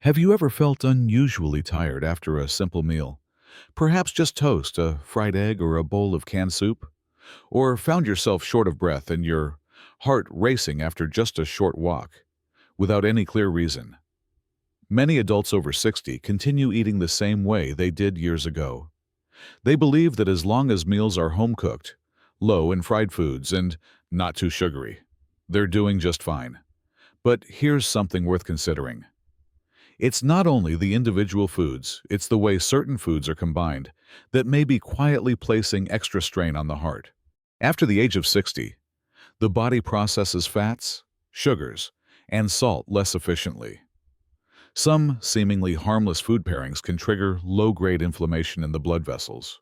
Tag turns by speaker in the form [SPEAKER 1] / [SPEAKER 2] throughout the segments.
[SPEAKER 1] Have you ever felt unusually tired after a simple meal? Perhaps just toast, a fried egg, or a bowl of canned soup? Or found yourself short of breath and your heart racing after just a short walk, without any clear reason? Many adults over 60 continue eating the same way they did years ago. They believe that as long as meals are home-cooked, low in fried foods, and not too sugary, they're doing just fine. But here's something worth considering. It's not only the individual foods, it's the way certain foods are combined that may be quietly placing extra strain on the heart. After the age of 60, the body processes fats, sugars, and salt less efficiently. Some seemingly harmless food pairings can trigger low-grade inflammation in the blood vessels,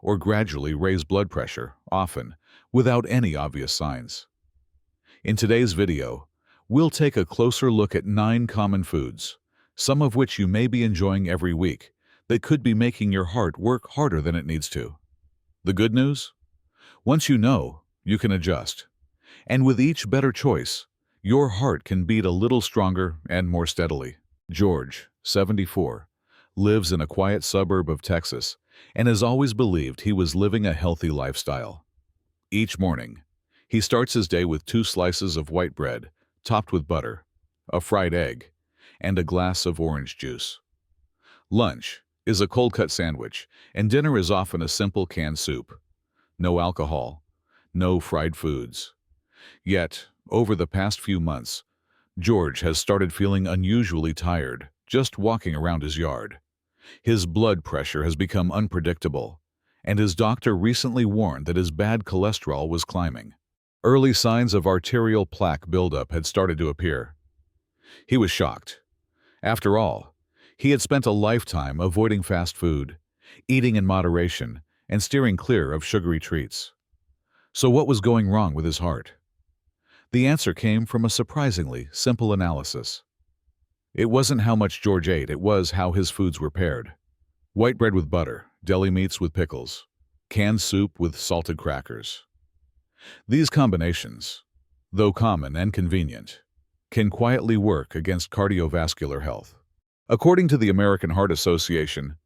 [SPEAKER 1] or gradually raise blood pressure, often without any obvious signs. In today's video, we'll take a closer look at 9 common foods, some of which you may be enjoying every week, that could be making your heart work harder than it needs to. The good news? Once you know, you can adjust. And with each better choice, your heart can beat a little stronger and more steadily. George, 74, lives in a quiet suburb of Texas and has always believed he was living a healthy lifestyle. Each morning, he starts his day with 2 slices of white bread, topped with butter, a fried egg, and a glass of orange juice. Lunch is a cold-cut sandwich, and dinner is often a simple canned soup. No alcohol, no fried foods. Yet, over the past few months, George has started feeling unusually tired just walking around his yard. His blood pressure has become unpredictable, and his doctor recently warned that his bad cholesterol was climbing. Early signs of arterial plaque buildup had started to appear. He was shocked. After all, he had spent a lifetime avoiding fast food, eating in moderation, and steering clear of sugary treats. So what was going wrong with his heart? The answer came from a surprisingly simple analysis. It wasn't how much George ate, it was how his foods were paired. White bread with butter, deli meats with pickles, canned soup with salted crackers. These combinations, though common and convenient, can quietly work against cardiovascular health. According to the American Heart Association,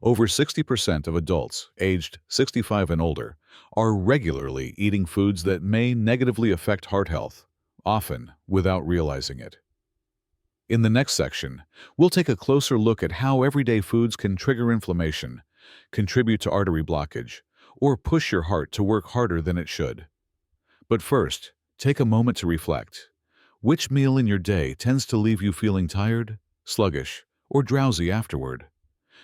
[SPEAKER 1] over 60% of adults aged 65 and older are regularly eating foods that may negatively affect heart health, often without realizing it. In the next section, we'll take a closer look at how everyday foods can trigger inflammation, contribute to artery blockage, or push your heart to work harder than it should. But first, take a moment to reflect. Which meal in your day tends to leave you feeling tired, sluggish, or drowsy afterward?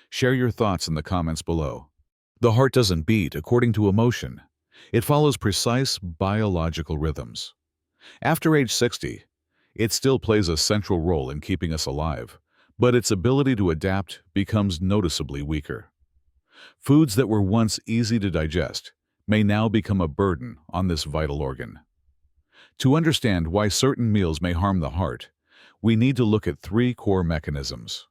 [SPEAKER 1] Share your thoughts in the comments below. The heart doesn't beat according to emotion. It follows precise biological rhythms. After age 60, it still plays a central role in keeping us alive, but its ability to adapt becomes noticeably weaker. Foods that were once easy to digest may now become a burden on this vital organ. To understand why certain meals may harm the heart, we need to look at 3 core mechanisms.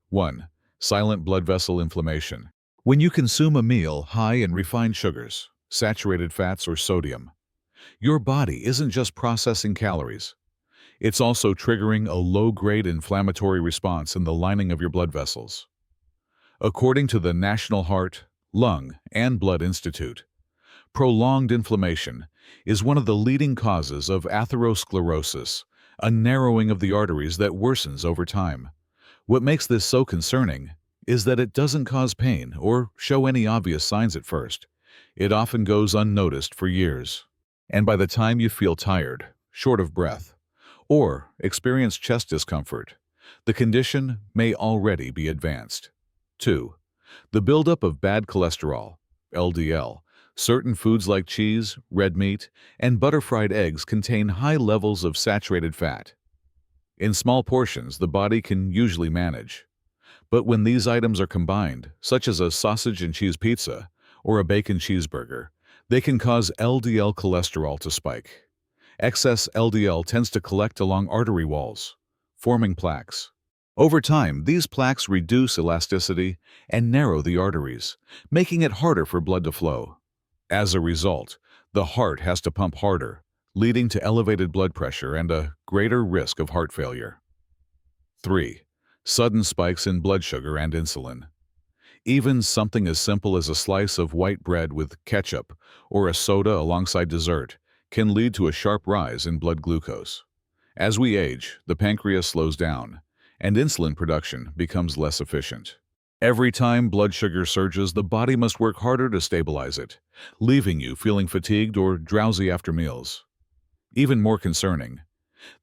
[SPEAKER 1] 1. Silent blood vessel inflammation. When you consume a meal high in refined sugars, saturated fats, or sodium, your body isn't just processing calories. It's also triggering a low-grade inflammatory response in the lining of your blood vessels. According to the National Heart, Lung, and Blood Institute, prolonged inflammation is one of the leading causes of atherosclerosis, a narrowing of the arteries that worsens over time. What makes this so concerning is that it doesn't cause pain or show any obvious signs at first. It often goes unnoticed for years. And by the time you feel tired, short of breath, or experience chest discomfort, the condition may already be advanced. 2. The buildup of bad cholesterol, LDL. Certain foods like cheese, red meat, and butter-fried eggs contain high levels of saturated fat. In small portions, the body can usually manage. But when these items are combined, such as a sausage and cheese pizza or a bacon cheeseburger, they can cause LDL cholesterol to spike. Excess LDL tends to collect along artery walls, forming plaques. Over time, these plaques reduce elasticity and narrow the arteries, making it harder for blood to flow. As a result, the heart has to pump harder, leading to elevated blood pressure and a greater risk of heart failure. 3. sudden spikes in blood sugar and insulin. Even something as simple as a slice of white bread with ketchup or a soda alongside dessert can lead to a sharp rise in blood glucose. As we age, the pancreas slows down, and insulin production becomes less efficient. Every time blood sugar surges, the body must work harder to stabilize it, leaving you feeling fatigued or drowsy after meals. Even more concerning,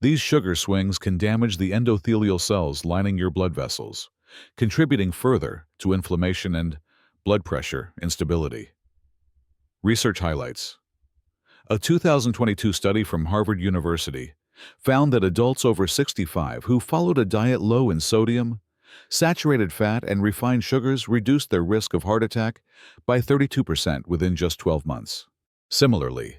[SPEAKER 1] these sugar swings can damage the endothelial cells lining your blood vessels, contributing further to inflammation and blood pressure instability. Research highlights: a 2022 study from Harvard University found that adults over 65 who followed a diet low in sodium, saturated fat, and refined sugars reduced their risk of heart attack by 32% within just 12 months. Similarly,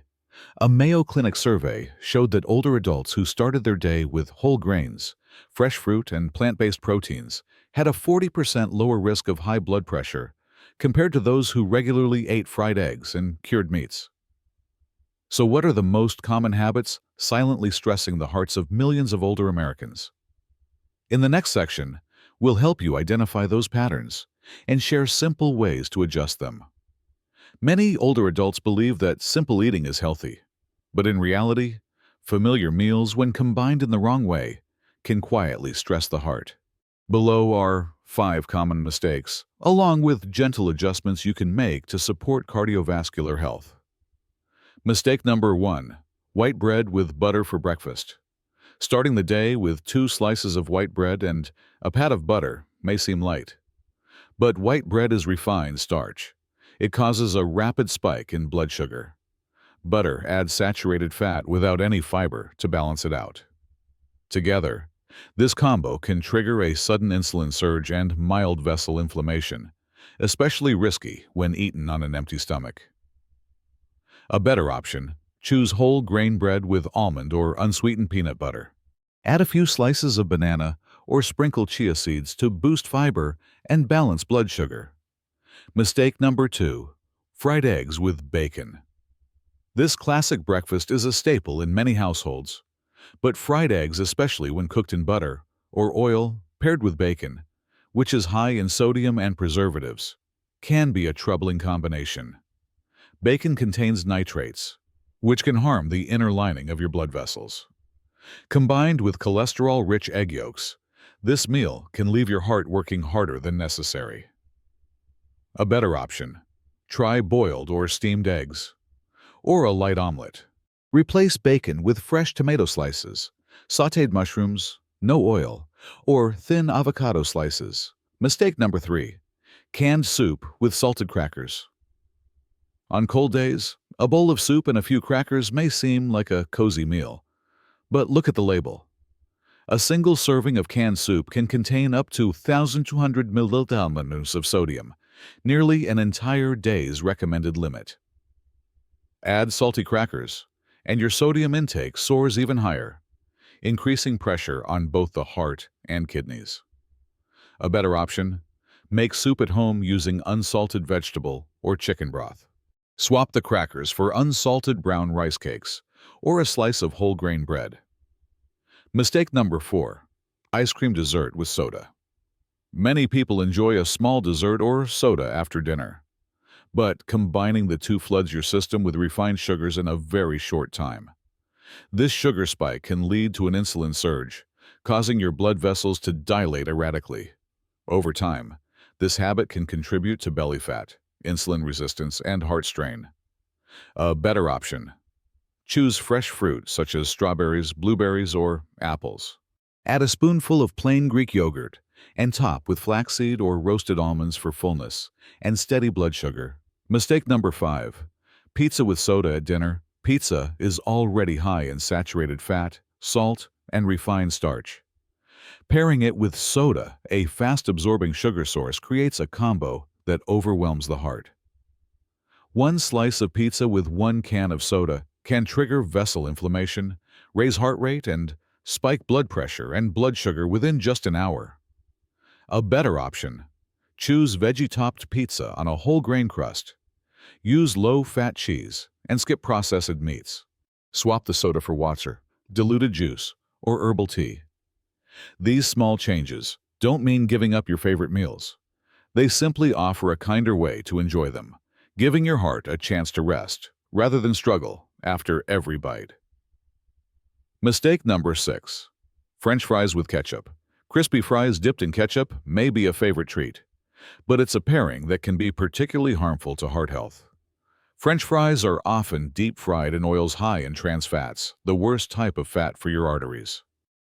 [SPEAKER 1] a Mayo Clinic survey showed that older adults who started their day with whole grains, fresh fruit, and plant-based proteins had a 40% lower risk of high blood pressure compared to those who regularly ate fried eggs and cured meats. So what are the most common habits silently stressing the hearts of millions of older Americans? In the next section, we'll help you identify those patterns and share simple ways to adjust them. Many older adults believe that simple eating is healthy, but in reality, familiar meals, when combined in the wrong way, can quietly stress the heart. Below are 5 common mistakes, along with gentle adjustments you can make to support cardiovascular health. Mistake number 1: white bread with butter for breakfast. Starting the day with 2 slices of white bread and a pat of butter may seem light. But white bread is refined starch. It causes a rapid spike in blood sugar. Butter adds saturated fat without any fiber to balance it out. Together, this combo can trigger a sudden insulin surge and mild vessel inflammation, especially risky when eaten on an empty stomach. A better option: choose whole grain bread with almond or unsweetened peanut butter. Add a few slices of banana or sprinkle chia seeds to boost fiber and balance blood sugar. Mistake number 2: fried eggs with bacon. This classic breakfast is a staple in many households, but fried eggs, especially when cooked in butter or oil paired with bacon, which is high in sodium and preservatives, can be a troubling combination. Bacon contains nitrates, which can harm the inner lining of your blood vessels. Combined with cholesterol-rich egg yolks, this meal can leave your heart working harder than necessary. A better option: try boiled or steamed eggs, or a light omelet. Replace bacon with fresh tomato slices, sautéed mushrooms, no oil, or thin avocado slices. Mistake number 3: canned soup with salted crackers. On cold days, a bowl of soup and a few crackers may seem like a cozy meal. But look at the label. A single serving of canned soup can contain up to 1,200 milliliters of sodium, nearly an entire day's recommended limit. Add salty crackers, and your sodium intake soars even higher, increasing pressure on both the heart and kidneys. A better option: make soup at home using unsalted vegetable or chicken broth. Swap the crackers for unsalted brown rice cakes or a slice of whole grain bread. Mistake number 4: ice cream dessert with soda. Many people enjoy a small dessert or soda after dinner, but combining the two floods your system with refined sugars in a very short time. This sugar spike can lead to an insulin surge, causing your blood vessels to dilate erratically. Over time, this habit can contribute to belly fat, insulin resistance, and heart strain. A better option: choose fresh fruit such as strawberries, blueberries, or apples. Add a spoonful of plain Greek yogurt and top with flaxseed or roasted almonds for fullness and steady blood sugar. Mistake number 5: pizza with soda at dinner. Pizza is already high in saturated fat, salt, and refined starch. Pairing it with soda, a fast-absorbing sugar source, creates a combo that overwhelms the heart. One slice of pizza with 1 can of soda can trigger vessel inflammation, raise heart rate, and spike blood pressure and blood sugar within just an hour. A better option: choose veggie-topped pizza on a whole grain crust. Use low-fat cheese and skip processed meats. Swap the soda for water, diluted juice, or herbal tea. These small changes don't mean giving up your favorite meals. They simply offer a kinder way to enjoy them, giving your heart a chance to rest, rather than struggle after every bite. Mistake number 6. French fries with ketchup. Crispy fries dipped in ketchup may be a favorite treat, but it's a pairing that can be particularly harmful to heart health. French fries are often deep-fried in oils high in trans fats, the worst type of fat for your arteries.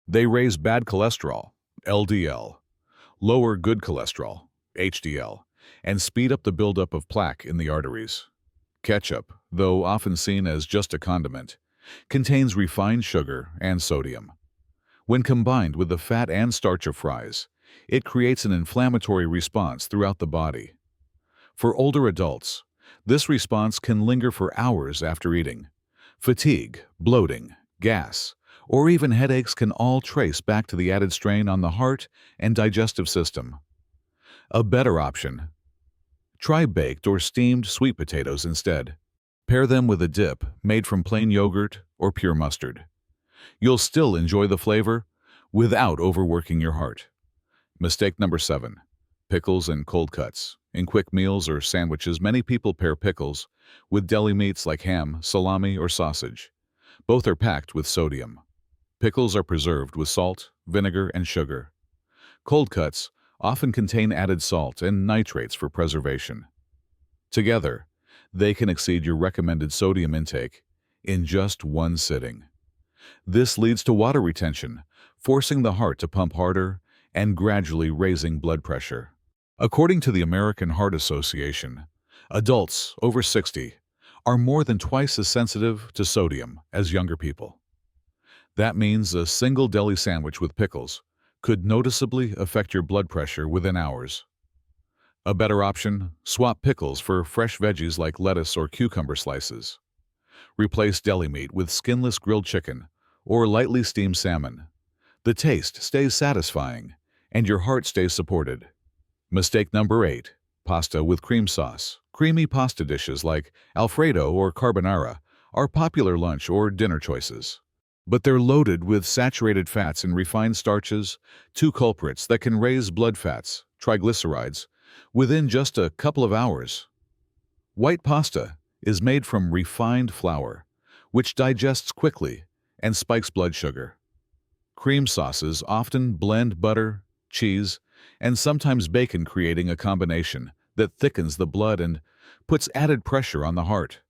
[SPEAKER 1] They raise bad cholesterol, LDL, lower good cholesterol, HDL, and speed up the buildup of plaque in the arteries. Ketchup, though often seen as just a condiment, contains refined sugar and sodium. When combined with the fat and starch of fries, it creates an inflammatory response throughout the body. For older adults, this response can linger for hours after eating. Fatigue, bloating, gas, or even headaches can all trace back to the added strain on the heart and digestive system. A better option: try baked or steamed sweet potatoes instead. Pair them with a dip made from plain yogurt or pure mustard. You'll still enjoy the flavor without overworking your heart. Mistake number 7. Pickles and cold cuts. In quick meals or sandwiches, many people pair pickles with deli meats like ham, salami, or sausage. Both are packed with sodium. Pickles are preserved with salt, vinegar, and sugar. Cold cuts often contain added salt and nitrates for preservation. Together, they can exceed your recommended sodium intake in just one sitting. This leads to water retention, forcing the heart to pump harder and gradually raising blood pressure. According to the American Heart Association, adults over 60 are more than twice as sensitive to sodium as younger people. That means a single deli sandwich with pickles could noticeably affect your blood pressure within hours. A better option: swap pickles for fresh veggies like lettuce or cucumber slices. Replace deli meat with skinless grilled chicken or lightly steamed salmon. The taste stays satisfying, and your heart stays supported. Mistake number 8. Pasta with cream sauce. Creamy pasta dishes like Alfredo or carbonara are popular lunch or dinner choices. But they're loaded with saturated fats and refined starches, two culprits that can raise blood fats, triglycerides, within just a couple of hours. White pasta is made from refined flour, which digests quickly and spikes blood sugar. Cream sauces often blend butter, cheese, and sometimes bacon, creating a combination that thickens the blood and puts added pressure on the heart.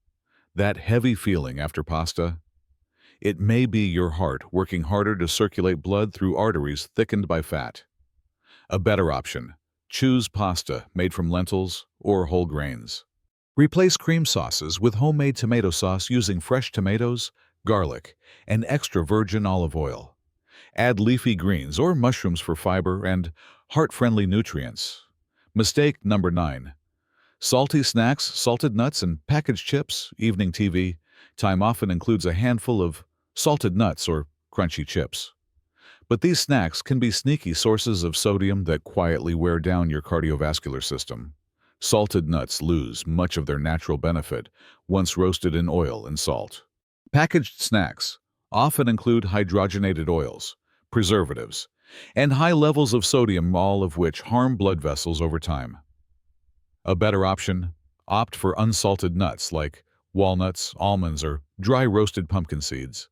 [SPEAKER 1] That heavy feeling after pasta? It may be your heart working harder to circulate blood through arteries thickened by fat. A better option: choose pasta made from lentils or whole grains. Replace cream sauces with homemade tomato sauce using fresh tomatoes, garlic, and extra virgin olive oil. Add leafy greens or mushrooms for fiber and heart-friendly nutrients. Mistake number 9. Salty snacks, salted nuts, and packaged chips. Evening TV time often includes a handful of salted nuts or crunchy chips. But these snacks can be sneaky sources of sodium that quietly wear down your cardiovascular system. Salted nuts lose much of their natural benefit once roasted in oil and salt. Packaged snacks often include hydrogenated oils, preservatives, and high levels of sodium, all of which harm blood vessels over time. A better option: opt for unsalted nuts like walnuts, almonds, or dry roasted pumpkin seeds.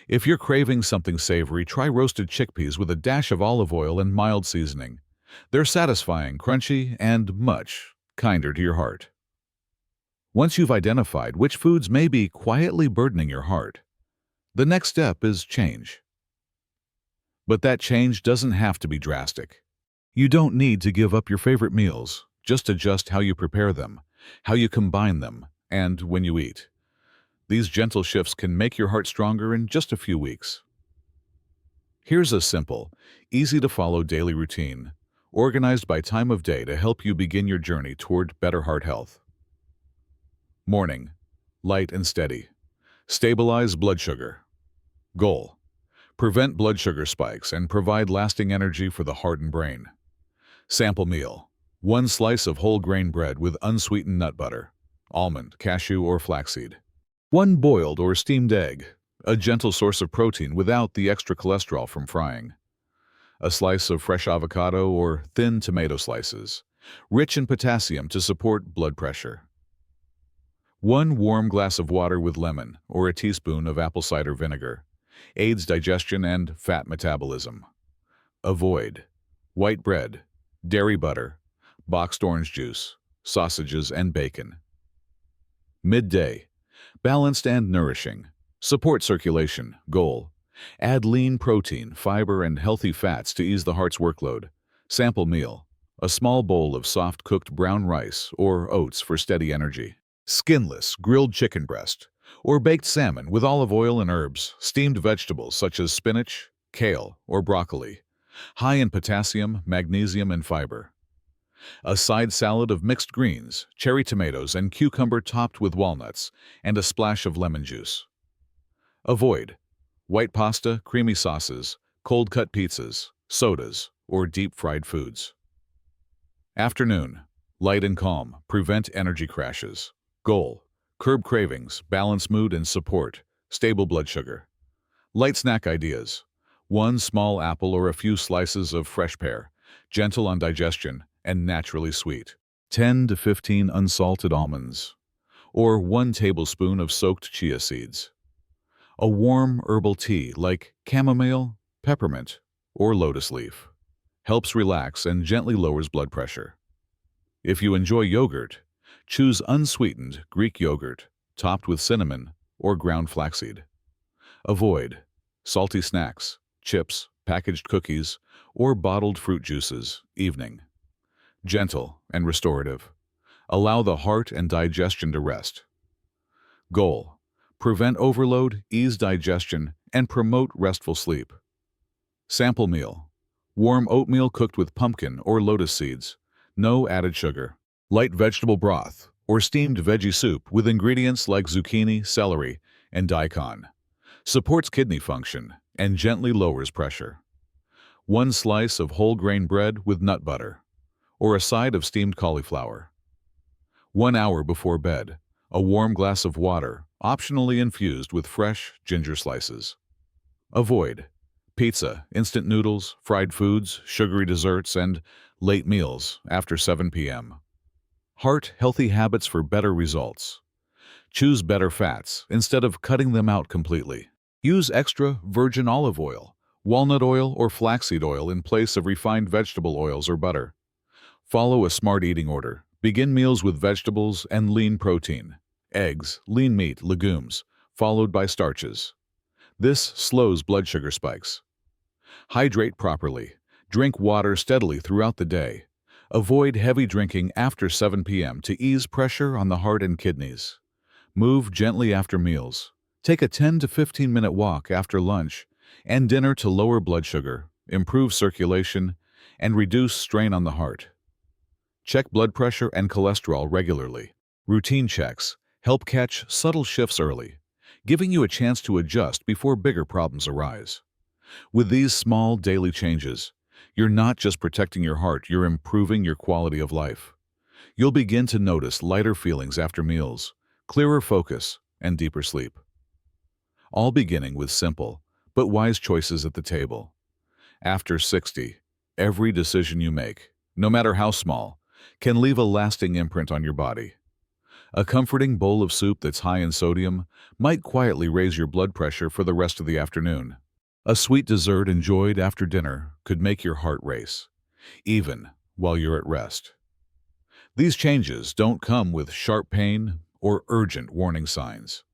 [SPEAKER 1] If you're craving something savory, try roasted chickpeas with a dash of olive oil and mild seasoning. They're satisfying, crunchy, and much kinder to your heart. Once you've identified which foods may be quietly burdening your heart, the next step is change. But that change doesn't have to be drastic. You don't need to give up your favorite meals. Just adjust how you prepare them, how you combine them, and when you eat. These gentle shifts can make your heart stronger in just a few weeks. Here's a simple, easy-to-follow daily routine, organized by time of day to help you begin your journey toward better heart health. Morning: light and steady. Stabilize blood sugar. Goal: prevent blood sugar spikes and provide lasting energy for the heart and brain. Sample meal: 1 slice of whole grain bread with unsweetened nut butter, almond, cashew, or flaxseed. 1 boiled or steamed egg, a gentle source of protein without the extra cholesterol from frying. a slice of fresh avocado or thin tomato slices, rich in potassium to support blood pressure. One warm glass of water with lemon or a teaspoon of apple cider vinegar aids digestion and fat metabolism. Avoid white bread, dairy butter, boxed orange juice, sausages, and bacon. Midday, balanced and nourishing. Support circulation. Goal: add lean protein, fiber, and healthy fats to ease the heart's workload. Sample meal: a small bowl of soft-cooked brown rice or oats for steady energy. Skinless grilled chicken breast or baked salmon with olive oil and herbs. Steamed vegetables such as spinach, kale, or broccoli, high in potassium, magnesium, and fiber. A side salad of mixed greens, cherry tomatoes, and cucumber topped with walnuts, and a splash of lemon juice. Avoid white pasta, creamy sauces, cold-cut pizzas, sodas, or deep-fried foods. Afternoon, light and calm, prevent energy crashes. Goal: curb cravings, balance mood, and support stable blood sugar. Light snack ideas: one small apple or a few slices of fresh pear, gentle on digestion and naturally sweet. 10 to 15 unsalted almonds, or 1 tablespoon of soaked chia seeds. A warm herbal tea like chamomile, peppermint, or lotus leaf helps relax and gently lowers blood pressure. If you enjoy yogurt, choose unsweetened Greek yogurt topped with cinnamon or ground flaxseed. Avoid salty snacks, chips, packaged cookies, or bottled fruit juices. Evening, gentle and restorative. Allow the heart and digestion to rest. Goal: prevent overload, ease digestion, and promote restful sleep. Sample meal: warm oatmeal cooked with pumpkin or lotus seeds, no added sugar. Light vegetable broth or steamed veggie soup with ingredients like zucchini, celery, and daikon. Supports kidney function and gently lowers pressure. One slice of whole grain bread with nut butter, or a side of steamed cauliflower. 1 hour before bed, a warm glass of water, optionally infused with fresh ginger slices. Avoid pizza, instant noodles, fried foods, sugary desserts, and late meals after 7 p.m. Heart healthy habits for better results. Choose better fats instead of cutting them out completely. Use extra virgin olive oil, walnut oil, or flaxseed oil in place of refined vegetable oils or butter. Follow a smart eating order. Begin meals with vegetables and lean protein, eggs, lean meat, legumes, followed by starches. This slows blood sugar spikes. Hydrate properly. Drink water steadily throughout the day. Avoid heavy drinking after 7 p.m. to ease pressure on the heart and kidneys. Move gently after meals. Take a 10 to 15-minute walk after lunch and dinner to lower blood sugar, improve circulation, and reduce strain on the heart. Check blood pressure and cholesterol regularly. Routine checks help catch subtle shifts early, giving you a chance to adjust before bigger problems arise. With these small daily changes, you're not just protecting your heart, you're improving your quality of life. You'll begin to notice lighter feelings after meals, clearer focus, and deeper sleep. All beginning with simple but wise choices at the table. After 60, every decision you make, no matter how small, can leave a lasting imprint on your body. A comforting bowl of soup that's high in sodium might quietly raise your blood pressure for the rest of the afternoon. A sweet dessert enjoyed after dinner could make your heart race, even while you're at rest. These changes don't come with sharp pain or urgent warning signs,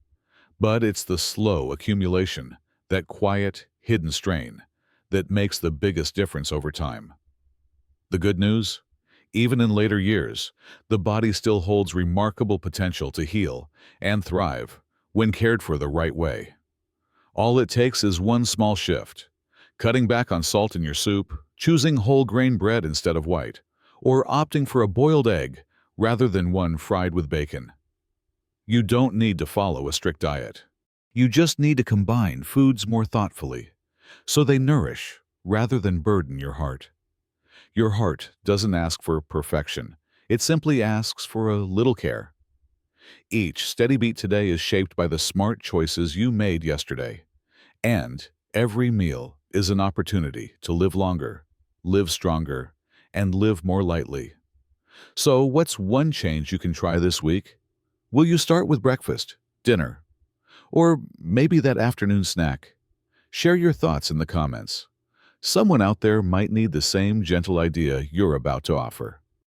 [SPEAKER 1] but it's the slow accumulation, that quiet, hidden strain, that makes the biggest difference over time. The good news? Even in later years, the body still holds remarkable potential to heal and thrive when cared for the right way. All it takes is one small shift: cutting back on salt in your soup, choosing whole grain bread instead of white, or opting for a boiled egg rather than one fried with bacon. You don't need to follow a strict diet. You just need to combine foods more thoughtfully, so they nourish rather than burden your heart. Your heart doesn't ask for perfection. It simply asks for a little care. Each steady beat today is shaped by the smart choices you made yesterday. And every meal is an opportunity to live longer, live stronger, and live more lightly. So, what's one change you can try this week? Will you start with breakfast, dinner, or maybe that afternoon snack? Share your thoughts in the comments. Someone out there might need the same gentle idea you're about to offer.